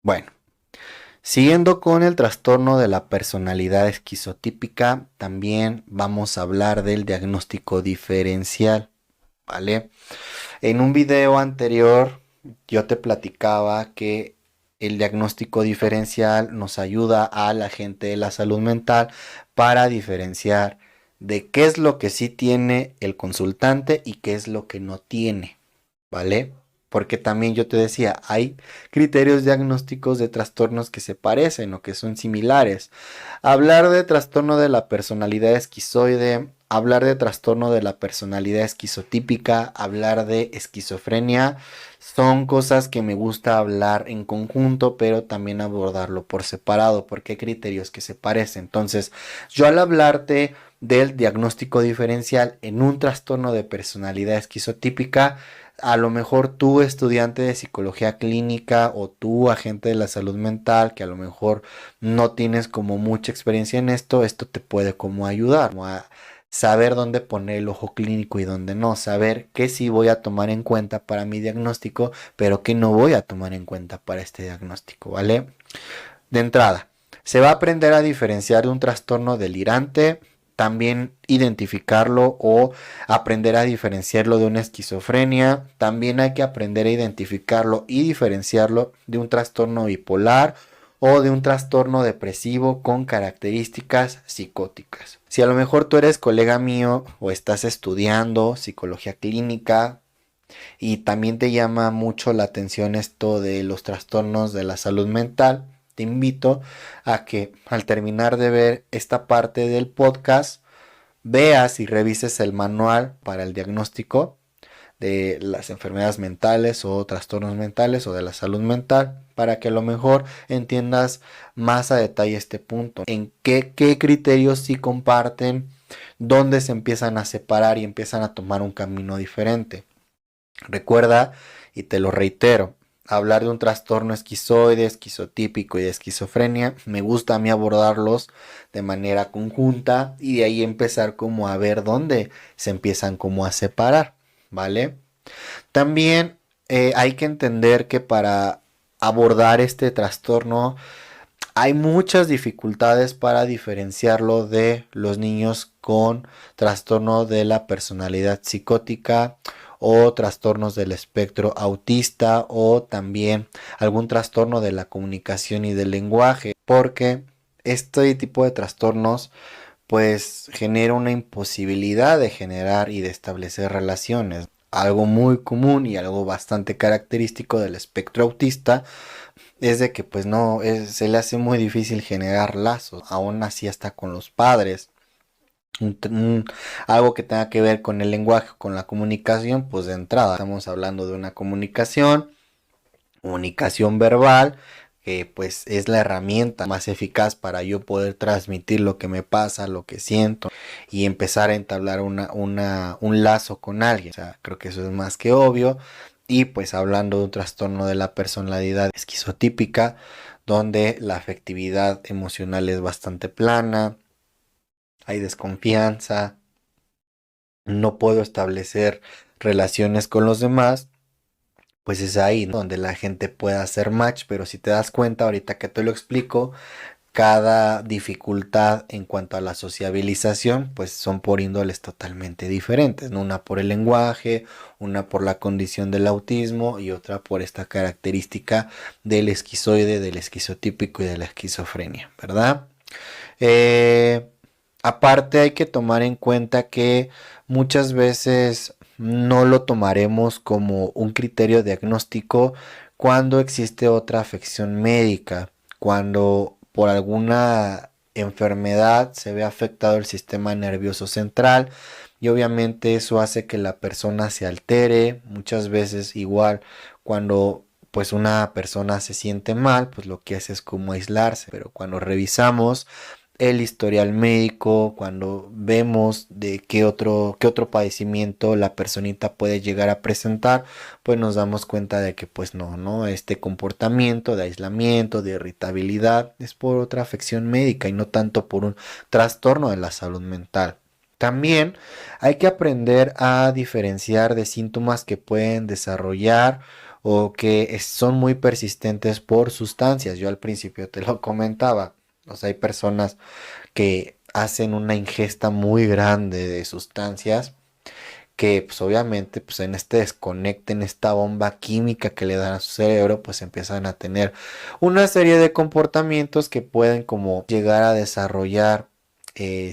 Bueno, siguiendo con el trastorno de la personalidad esquizotípica, también vamos a hablar del diagnóstico diferencial, ¿vale? En un video anterior yo te platicaba que el diagnóstico diferencial nos ayuda a la gente de la salud mental para diferenciar de qué es lo que sí tiene el consultante y qué es lo que no tiene, ¿vale? Porque también yo te decía, hay criterios diagnósticos de trastornos que se parecen o que son similares. Hablar de trastorno de la personalidad esquizoide, hablar de trastorno de la personalidad esquizotípica, hablar de esquizofrenia, son cosas que me gusta hablar en conjunto, pero también abordarlo por separado, porque hay criterios que se parecen. Entonces, yo al hablarte del diagnóstico diferencial en un trastorno de personalidad esquizotípica, a lo mejor tú, estudiante de psicología clínica, o tú, agente de la salud mental, que a lo mejor no tienes como mucha experiencia en esto te puede como ayudar, como a saber dónde poner el ojo clínico y dónde no, saber qué sí voy a tomar en cuenta para mi diagnóstico, pero qué no voy a tomar en cuenta para este diagnóstico, ¿vale? De entrada, se va a aprender a diferenciar un trastorno delirante, también identificarlo o aprender a diferenciarlo de una esquizofrenia. También hay que aprender a identificarlo y diferenciarlo de un trastorno bipolar o de un trastorno depresivo con características psicóticas. Si a lo mejor tú eres colega mío o estás estudiando psicología clínica y también te llama mucho la atención esto de los trastornos de la salud mental, te invito a que al terminar de ver esta parte del podcast, veas y revises el manual para el diagnóstico de las enfermedades mentales o trastornos mentales o de la salud mental, para que a lo mejor entiendas más a detalle este punto, en qué criterios sí comparten, dónde se empiezan a separar y empiezan a tomar un camino diferente. Recuerda, y te lo reitero, hablar de un trastorno esquizoide, esquizotípico y de esquizofrenia, me gusta a mí abordarlos de manera conjunta y de ahí empezar como a ver dónde se empiezan como a separar, ¿vale? También hay que entender que para abordar este trastorno hay muchas dificultades para diferenciarlo de los niños con trastorno de la personalidad psicótica o trastornos del espectro autista o también algún trastorno de la comunicación y del lenguaje, porque este tipo de trastornos pues genera una imposibilidad de generar y de establecer relaciones. Algo muy común y algo bastante característico del espectro autista es de que pues no, se le hace muy difícil generar lazos, aún así hasta con los padres. Algo que tenga que ver con el lenguaje, con la comunicación, pues de entrada estamos hablando de una comunicación verbal, que pues es la herramienta más eficaz para yo poder transmitir lo que me pasa, lo que siento y empezar a entablar un lazo con alguien. O sea, creo que eso es más que obvio. Y pues hablando de un trastorno de la personalidad esquizotípica, donde la afectividad emocional es bastante plana, hay desconfianza, no puedo establecer relaciones con los demás, pues es ahí, ¿no?, donde la gente puede hacer match, pero si te das cuenta, ahorita que te lo explico, cada dificultad en cuanto a la sociabilización, pues son por índoles totalmente diferentes, ¿no? Una por el lenguaje, una por la condición del autismo y otra por esta característica del esquizoide, del esquizotípico y de la esquizofrenia, ¿verdad? Eh, Aparte hay que tomar en cuenta que muchas veces no lo tomaremos como un criterio diagnóstico cuando existe otra afección médica, cuando por alguna enfermedad se ve afectado el sistema nervioso central y obviamente eso hace que la persona se altere, muchas veces igual cuando pues una persona se siente mal, pues lo que hace es como aislarse, pero cuando revisamos el historial médico, cuando vemos de qué otro padecimiento la personita puede llegar a presentar, pues nos damos cuenta de que pues no, este comportamiento de aislamiento, de irritabilidad, es por otra afección médica y no tanto por un trastorno de la salud mental. También hay que aprender a diferenciar de síntomas que pueden desarrollar o que son muy persistentes por sustancias. Yo al principio te lo comentaba. O sea, hay personas que hacen una ingesta muy grande de sustancias que pues obviamente pues en este desconecte, en esta bomba química que le dan a su cerebro, pues empiezan a tener una serie de comportamientos que pueden como llegar a desarrollar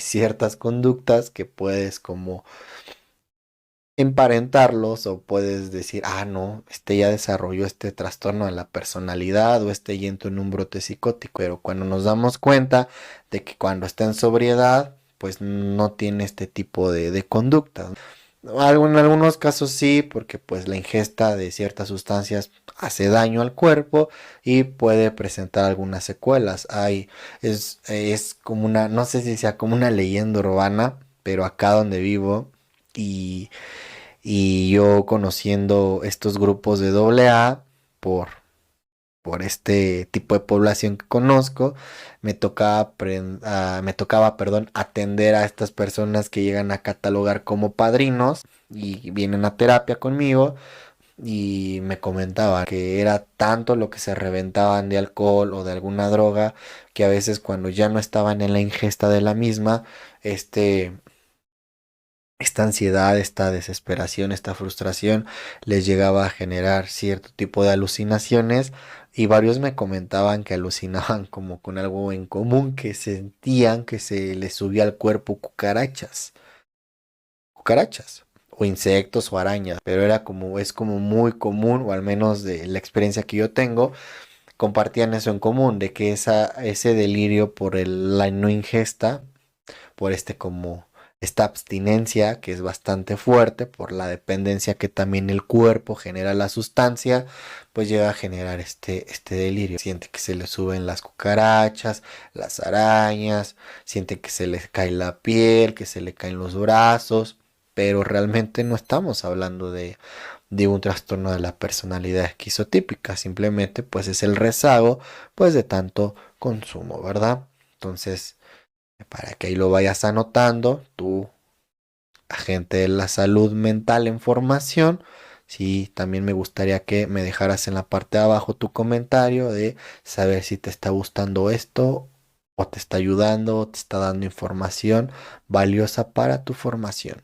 ciertas conductas que puedes como emparentarlos o puedes decir, ah, no, este ya desarrolló este trastorno de la personalidad o este ya entró en un brote psicótico, pero cuando nos damos cuenta de que cuando está en sobriedad, pues no tiene este tipo de conductas. En algunos casos sí, porque pues la ingesta de ciertas sustancias hace daño al cuerpo y puede presentar algunas secuelas. Es como una, no sé si sea como una leyenda urbana, pero acá donde vivo y yo conociendo estos grupos de AA por, por este tipo de población que conozco, me tocaba, perdón, atender a estas personas que llegan a catalogar como padrinos y vienen a terapia conmigo y me comentaba que era tanto lo que se reventaban de alcohol o de alguna droga que a veces cuando ya no estaban en la ingesta de la misma, este esta ansiedad, esta desesperación, esta frustración les llegaba a generar cierto tipo de alucinaciones y varios me comentaban que alucinaban como con algo en común, que sentían que se les subía al cuerpo cucarachas o insectos o arañas, pero era como es como muy común o al menos de la experiencia que yo tengo, compartían eso en común, de que ese delirio por la no ingesta por como esta abstinencia que es bastante fuerte, por la dependencia que también el cuerpo genera la sustancia, pues llega a generar este delirio. Siente que se le suben las cucarachas, las arañas, siente que se le cae la piel, que se le caen los brazos, pero realmente no estamos hablando de un trastorno de la personalidad esquizotípica, simplemente pues es el rezago pues de tanto consumo, ¿verdad? Entonces, para que ahí lo vayas anotando, tú, agente de la salud mental en formación, sí, también me gustaría que me dejaras en la parte de abajo tu comentario de saber si te está gustando esto o te está ayudando o te está dando información valiosa para tu formación.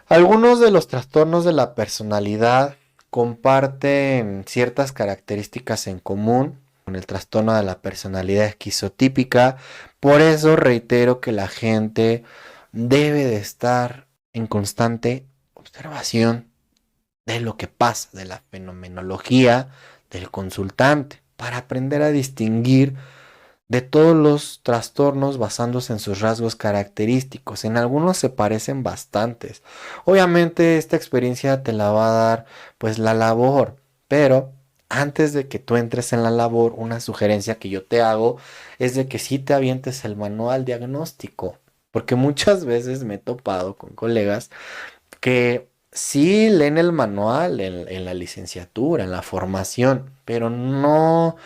Algunos de los trastornos de la personalidad comparten ciertas características en común con el trastorno de la personalidad esquizotípica. Por eso reitero que la gente debe de estar en constante observación de lo que pasa, de la fenomenología del consultante, para aprender a distinguir de todos los trastornos basándose en sus rasgos característicos. En algunos se parecen bastantes. Obviamente esta experiencia te la va a dar pues la labor, pero antes de que tú entres en la labor, una sugerencia que yo te hago es de que sí te avientes el manual diagnóstico, porque muchas veces me he topado con colegas que sí leen el manual en la licenciatura, en la formación, pero no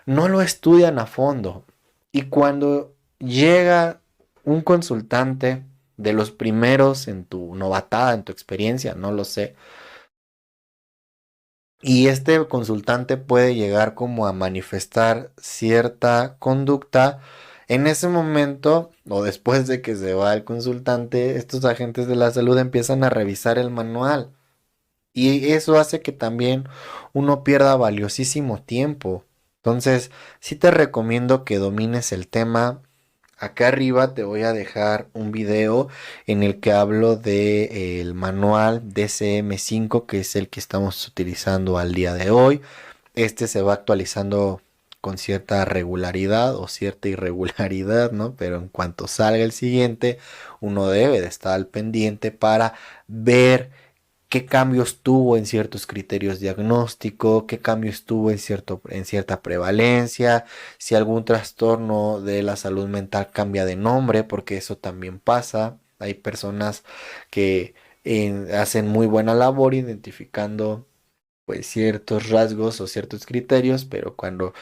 lo estudian a fondo. Y cuando llega un consultante de los primeros en tu novatada, en tu experiencia, no lo sé, y este consultante puede llegar como a manifestar cierta conducta, en ese momento o después de que se va el consultante, estos agentes de la salud empiezan a revisar el manual. Y eso hace que también uno pierda valiosísimo tiempo. Entonces, sí te recomiendo que domines el tema. Acá arriba te voy a dejar un video en el que hablo de, el manual DCM5, que es el que estamos utilizando al día de hoy. Este se va actualizando con cierta regularidad o cierta irregularidad, ¿no? Pero en cuanto salga el siguiente, uno debe de estar al pendiente para ver qué cambios tuvo en ciertos criterios diagnósticos, qué cambios tuvo en cierta prevalencia, si algún trastorno de la salud mental cambia de nombre, porque eso también pasa. Hay personas que hacen muy buena labor identificando pues ciertos rasgos o ciertos criterios, pero cuando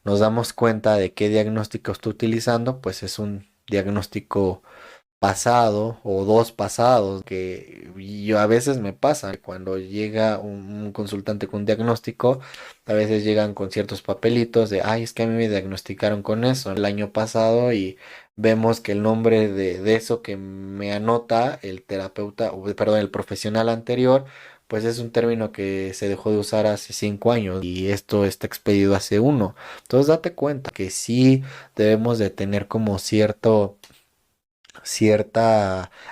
nos damos cuenta de qué diagnóstico está utilizando, pues es un diagnóstico pasado o dos pasados, que yo a veces me pasa cuando llega un consultante con diagnóstico, a veces llegan con ciertos papelitos de, ay, es que a mí me diagnosticaron con eso el año pasado y vemos que el nombre de eso que me anota el terapeuta, o perdón, el profesional anterior, pues es un término que se dejó de usar hace 5 años y esto está expedido hace uno. Entonces date cuenta que sí debemos de tener como cierta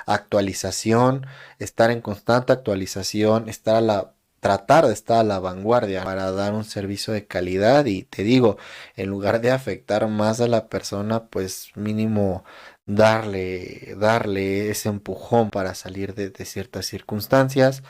actualización, estar en constante actualización, tratar de estar a la vanguardia para dar un servicio de calidad y te digo, en lugar de afectar más a la persona, pues mínimo darle ese empujón para salir de ciertas circunstancias.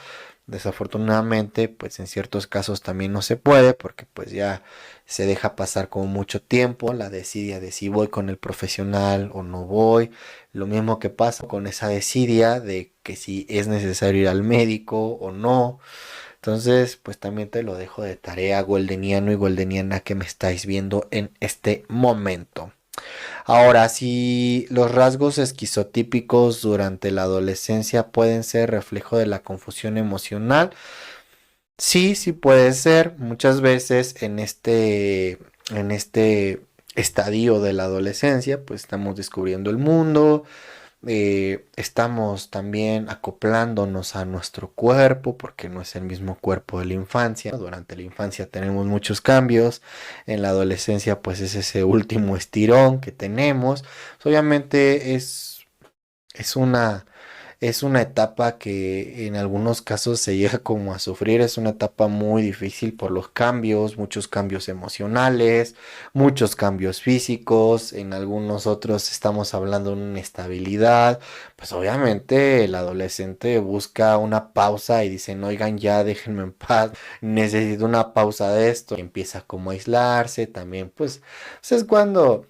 Desafortunadamente, pues en ciertos casos también no se puede porque pues ya se deja pasar como mucho tiempo la desidia de si voy con el profesional o no voy. Lo mismo que pasa con esa desidia de que si es necesario ir al médico o no. Entonces, pues también te lo dejo de tarea, goldeniano y goldeniana que me estáis viendo en este momento. Ahora, si los rasgos esquizotípicos durante la adolescencia pueden ser reflejo de la confusión emocional, sí, sí puede ser. Muchas veces en este estadio de la adolescencia, pues estamos descubriendo el mundo, estamos también acoplándonos a nuestro cuerpo porque no es el mismo cuerpo de la infancia. Durante la infancia tenemos muchos cambios, en la adolescencia pues es ese último estirón que tenemos. Obviamente es una etapa que en algunos casos se llega como a sufrir, es una etapa muy difícil por los cambios, muchos cambios emocionales, muchos cambios físicos, en algunos otros estamos hablando de una inestabilidad, pues obviamente el adolescente busca una pausa y dicen, oigan ya, déjenme en paz, necesito una pausa de esto, y empieza como a aislarse, también pues es cuando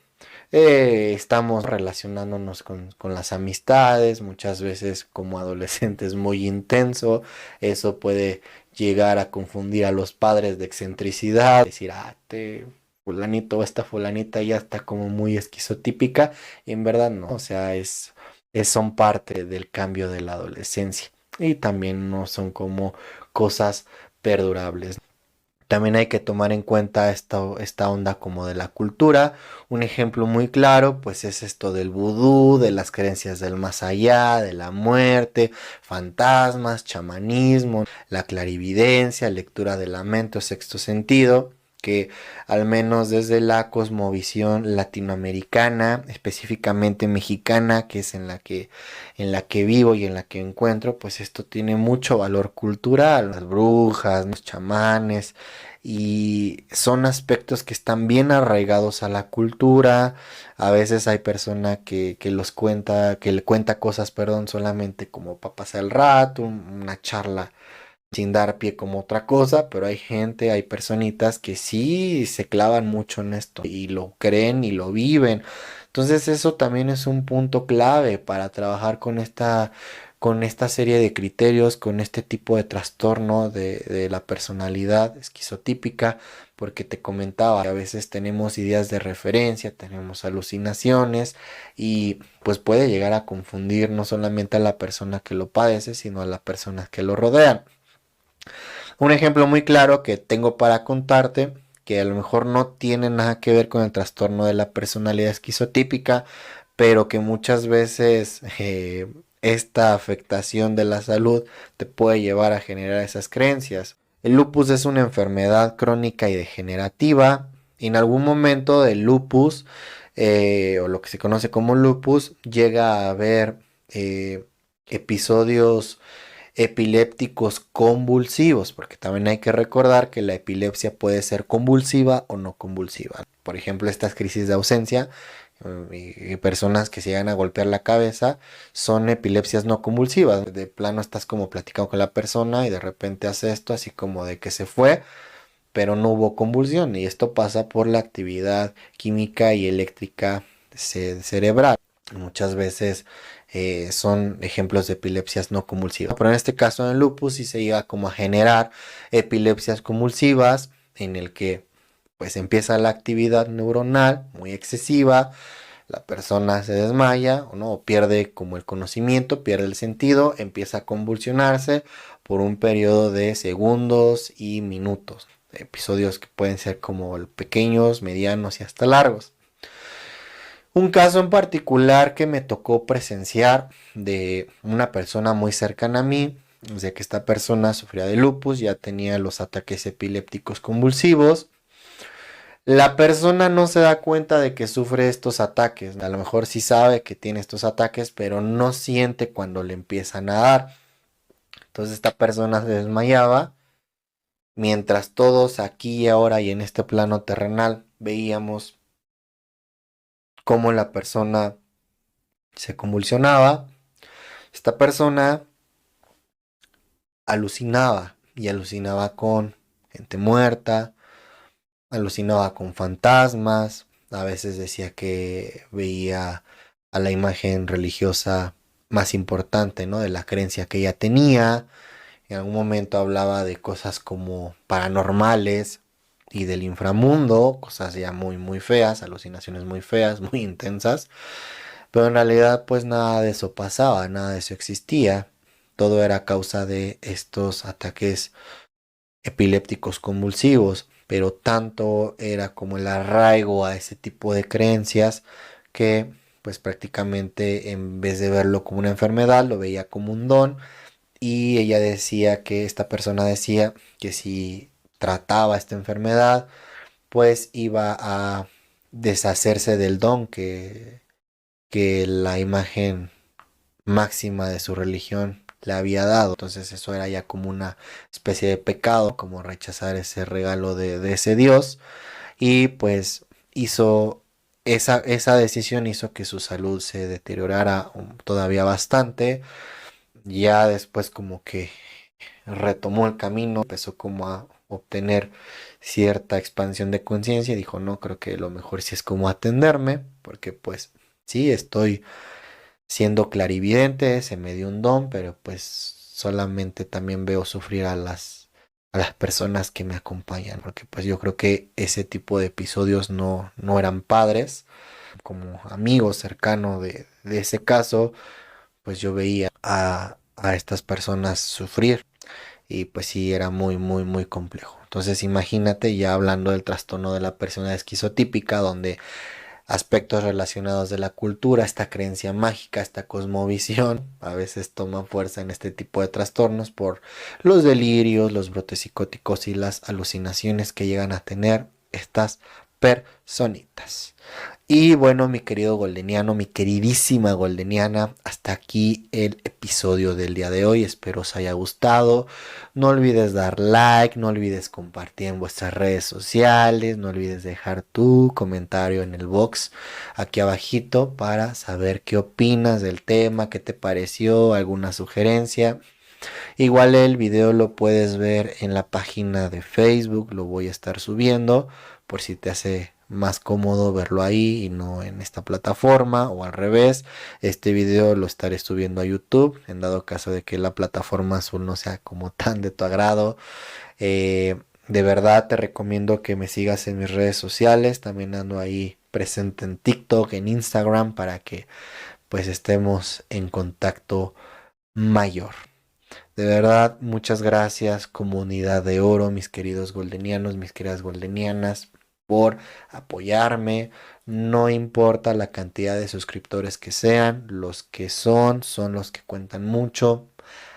estamos relacionándonos con las amistades, muchas veces como adolescentes muy intenso, eso puede llegar a confundir a los padres de excentricidad, decir, fulanito o esta fulanita ya está como muy esquizotípica, y en verdad no, o sea, son parte del cambio de la adolescencia y también no son como cosas perdurables. También hay que tomar en cuenta esta onda como de la cultura. Un ejemplo muy claro, pues es esto del vudú, de las creencias del más allá, de la muerte, fantasmas, chamanismo, la clarividencia, lectura de la mente o sexto sentido, que al menos desde la cosmovisión latinoamericana, específicamente mexicana, que es en la que vivo y en la que encuentro, pues esto tiene mucho valor cultural. Las brujas, los chamanes, y son aspectos que están bien arraigados a la cultura. A veces hay persona que le cuenta cosas, perdón, solamente como para pasar el rato, una charla sin dar pie como otra cosa, pero hay gente, hay personitas que sí se clavan mucho en esto y lo creen y lo viven. Entonces eso también es un punto clave para trabajar con esta serie de criterios, con este tipo de trastorno de la personalidad esquizotípica, porque te comentaba que a veces tenemos ideas de referencia, tenemos alucinaciones y pues puede llegar a confundir no solamente a la persona que lo padece, sino a las personas que lo rodean. Un ejemplo muy claro que tengo para contarte, que a lo mejor no tiene nada que ver con el trastorno de la personalidad esquizotípica, pero que muchas veces esta afectación de la salud te puede llevar a generar esas creencias. El lupus es una enfermedad crónica y degenerativa. En algún momento del lupus, o lo que se conoce como lupus, llega a haber episodios epilépticos convulsivos, porque también hay que recordar que la epilepsia puede ser convulsiva o no convulsiva. Por ejemplo, estas crisis de ausencia y personas que se llegan a golpear la cabeza son epilepsias no convulsivas. De plano estás como platicando con la persona y de repente hace esto así como de que se fue, pero no hubo convulsión y esto pasa por la actividad química y eléctrica cerebral. Muchas veces son ejemplos de epilepsias no convulsivas. Pero en este caso en el lupus sí se llega como a generar epilepsias convulsivas en el que pues empieza la actividad neuronal muy excesiva, la persona se desmaya, ¿no? O pierde como el conocimiento, pierde el sentido, empieza a convulsionarse por un periodo de segundos y minutos. Episodios que pueden ser como pequeños, medianos y hasta largos. Un caso en particular que me tocó presenciar de una persona muy cercana a mí, o sea que esta persona sufría de lupus, ya tenía los ataques epilépticos convulsivos. La persona no se da cuenta de que sufre estos ataques. A lo mejor sí sabe que tiene estos ataques, pero no siente cuando le empiezan a dar. Entonces esta persona se desmayaba, mientras todos aquí y ahora y en este plano terrenal veíamos cómo la persona se convulsionaba. Esta persona alucinaba y alucinaba con gente muerta, alucinaba con fantasmas, a veces decía que veía a la imagen religiosa más importante, ¿no? De la creencia que ella tenía. En algún momento hablaba de cosas como paranormales y del inframundo, cosas ya muy muy feas, alucinaciones muy feas, muy intensas, pero en realidad pues nada de eso pasaba, nada de eso existía. Todo era causa de estos ataques epilépticos convulsivos, pero tanto era como el arraigo a ese tipo de creencias que pues prácticamente en vez de verlo como una enfermedad lo veía como un don, y ella decía que esta persona decía que si trataba esta enfermedad pues iba a deshacerse del don que la imagen máxima de su religión le había dado. Entonces eso era ya como una especie de pecado, como rechazar ese regalo de ese Dios. Y pues hizo esa decisión, hizo que su salud se deteriorara todavía bastante. Ya después como que retomó el camino, empezó como a obtener cierta expansión de conciencia y dijo, no, creo que lo mejor sí es como atenderme, porque pues sí, estoy siendo clarividente, se me dio un don, pero pues solamente también veo sufrir a las personas que me acompañan, porque pues yo creo que ese tipo de episodios no eran padres. Como amigo cercano de ese caso, pues yo veía a estas personas sufrir y pues sí era muy muy muy complejo. Entonces imagínate ya hablando del trastorno de la personalidad esquizotípica, donde aspectos relacionados de la cultura, esta creencia mágica, esta cosmovisión, a veces toman fuerza en este tipo de trastornos por los delirios, los brotes psicóticos y las alucinaciones que llegan a tener estas personitas. Y bueno, mi querido goldeniano, mi queridísima goldeniana, hasta aquí el episodio del día de hoy. Espero os haya gustado. No olvides dar like, no olvides compartir en vuestras redes sociales, no olvides dejar tu comentario en el box aquí abajito para saber qué opinas del tema, qué te pareció, alguna sugerencia. Igual el video lo puedes ver en la página de Facebook, lo voy a estar subiendo por si te hace más cómodo verlo ahí y no en esta plataforma, o al revés, este video lo estaré subiendo a YouTube en dado caso de que la plataforma azul no sea como tan de tu agrado. De verdad te recomiendo que me sigas en mis redes sociales, también ando ahí presente en TikTok, en Instagram, para que pues estemos en contacto mayor. De verdad, muchas gracias, comunidad de oro, mis queridos goldenianos, mis queridas goldenianas, por apoyarme. No importa la cantidad de suscriptores que sean, los que son los que cuentan mucho.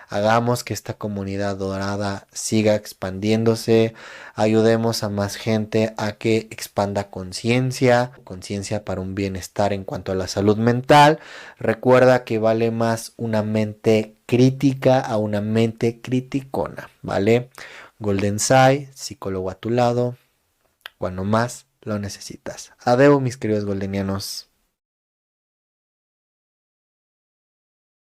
Hagamos que esta comunidad dorada siga expandiéndose. Ayudemos a más gente a que expanda conciencia, conciencia para un bienestar en cuanto a la salud mental. Recuerda que vale más una mente crítica a una mente criticona, ¿vale? Golden Sai, psicólogo a tu lado, cuando más lo necesitas. Adeu, mis queridos goldenianos.